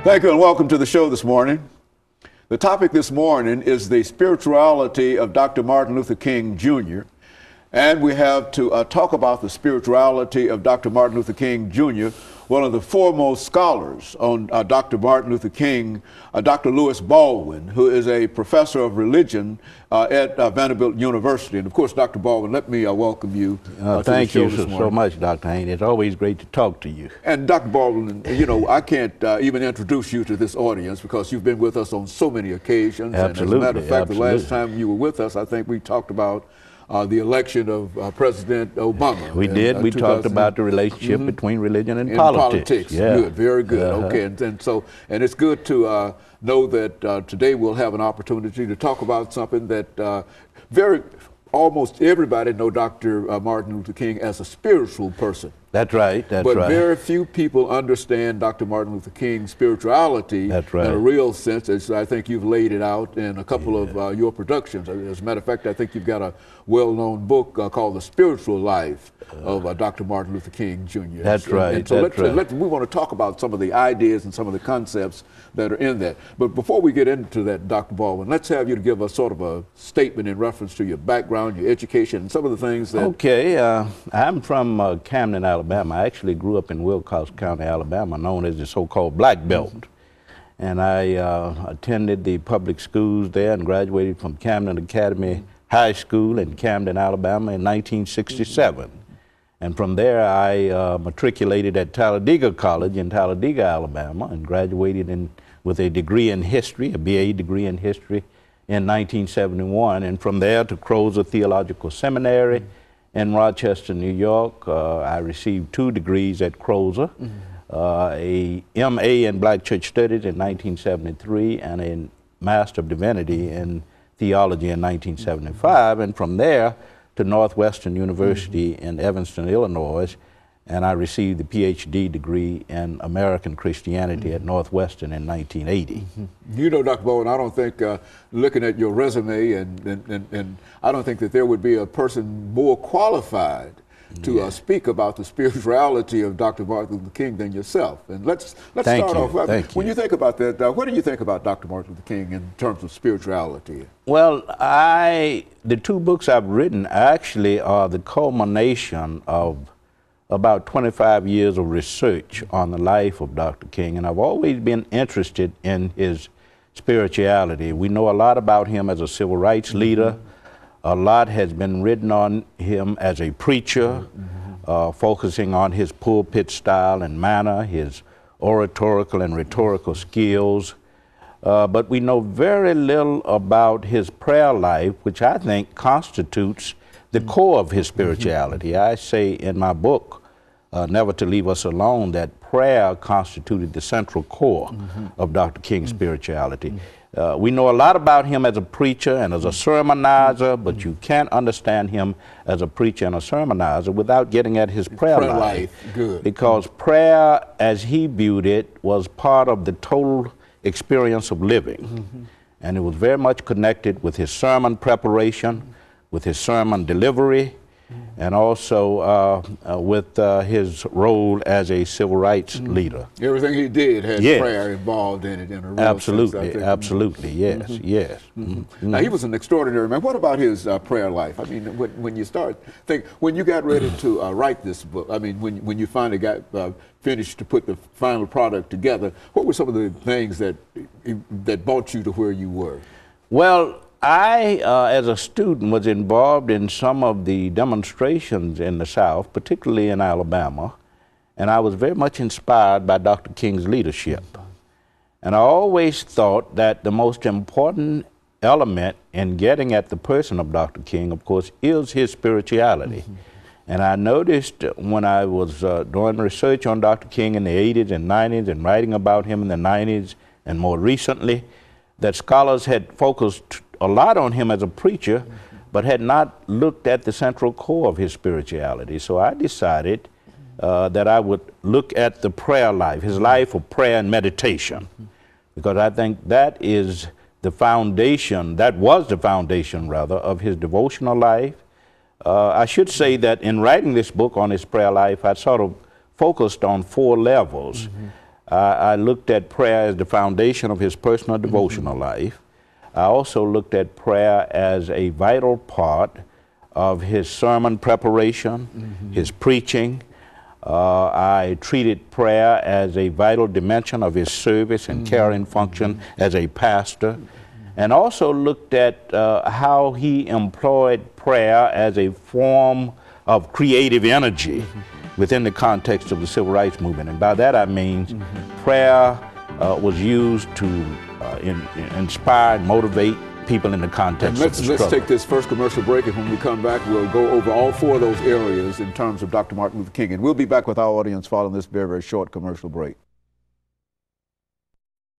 Thank you and welcome to the show this morning. The topic this morning is the spirituality of Dr. Martin Luther King Jr. And we have to talk about the spirituality of Dr. Martin Luther King Jr., one of the foremost scholars on Dr. Martin Luther King, Dr. LBaldwin, who is a professor of religion at Vanderbilt University. And of course, Dr. Baldwin, let me welcome you to the show this morning. Thank you so much, Dr. Haynes. It's always great to talk to you. And Dr. Baldwin, you know, I can't even introduce you to this audience because you've been with us on so many occasions. Absolutely. And as a matter of fact, absolutely. The last time you were with us, I think we talked about the election of President Obama. We did. We talked about the relationship between religion and politics. Yeah. Good, very good. Okay, and it's good to know that today we'll have an opportunity to talk about something that almost everybody know Dr. Martin Luther King as a spiritual person. That's right. That's right. But very few people understand Dr. Martin Luther King's spirituality That's right. in a real sense, as I think you've laid it out in a couple of your productions. As a matter of fact, I think you've got a well-known book called The Spiritual Life of Dr. Martin Luther King Jr. That's right. And so that's we want to talk about some of the ideas and some of the concepts that are in that. But before we get into that, Dr. Baldwin, let's have you to give us sort of a statement in reference to your background, your education, and some of the things that... Okay. I'm from Camden, Alabama. I actually grew up in Wilcox County, Alabama, known as the so-called Black Belt. And I attended the public schools there and graduated from Camden Academy High School in Camden, Alabama in 1967. And from there, I matriculated at Talladega College in Talladega, Alabama, and graduated with a degree in history, a BA degree in history, in 1971. And from there to Crozer Theological Seminary in Rochester, New York. I received 2 degrees at Crozer, a MA in Black Church Studies in 1973, and a Master of Divinity in Theology in 1975. And from there to Northwestern University in Evanston, Illinois, and I received the PhD degree in American Christianity at Northwestern in 1980. You know, Dr. Baldwin, I don't think, looking at your resume, and I don't think that there would be a person more qualified to speak about the spirituality of Dr. Martin Luther King than yourself. And let's start off. When you think about that, what do you think about Dr. Martin Luther King in terms of spirituality? Well, the 2 books I've written actually are the culmination of about 25 years of research on the life of Dr. King, and I've always been interested in his spirituality. We know a lot about him as a civil rights leader. A lot has been written on him as a preacher, focusing on his pulpit style and manner, his oratorical and rhetorical skills. But we know very little about his prayer life, which I think constitutes the core of his spirituality. I say in my book, Never to Leave Us Alone, that prayer constituted the central core of Dr. King's spirituality. We know a lot about him as a preacher and as a sermonizer, but you can't understand him as a preacher and a sermonizer without getting at his prayer life. Good. Because prayer, as he viewed it, was part of the total experience of living. And it was very much connected with his sermon preparation, with his sermon delivery, and also with his role as a civil rights leader. Everything he did had prayer involved in it in a real absolutely, sense, absolutely, yes, yes. Now, he was an extraordinary man. What about his prayer life? I mean, when you when you got ready to write this book, I mean, when you finally got finished to put the final product together, what were some of the things that brought you to where you were? Well, I, as a student, was involved in some of the demonstrations in the South, particularly in Alabama, and I was very much inspired by Dr. King's leadership. And I always thought that the most important element in getting at the person of Dr. King, of course, is his spirituality. And I noticed when I was doing research on Dr. King in the 80s and 90s and writing about him in the 90s and more recently, that scholars had focused a lot on him as a preacher, but had not looked at the central core of his spirituality. So I decided that I would look at the prayer life, his life of prayer and meditation, because I think that is the foundation, that was the foundation, rather, of his devotional life. I should say that in writing this book on his prayer life, I sort of focused on 4 levels. I looked at prayer as the foundation of his personal devotional life. I also looked at prayer as a vital part of his sermon preparation, his preaching. I treated prayer as a vital dimension of his service and caring function as a pastor, and also looked at how he employed prayer as a form of creative energy within the context of the civil rights movement. And by that I mean prayer was used to inspire and motivate people in the context of the struggle. Let's take this first commercial break, and when we come back, we'll go over all four of those areas in terms of Dr. Martin Luther King. And we'll be back with our audience following this very, very short commercial break.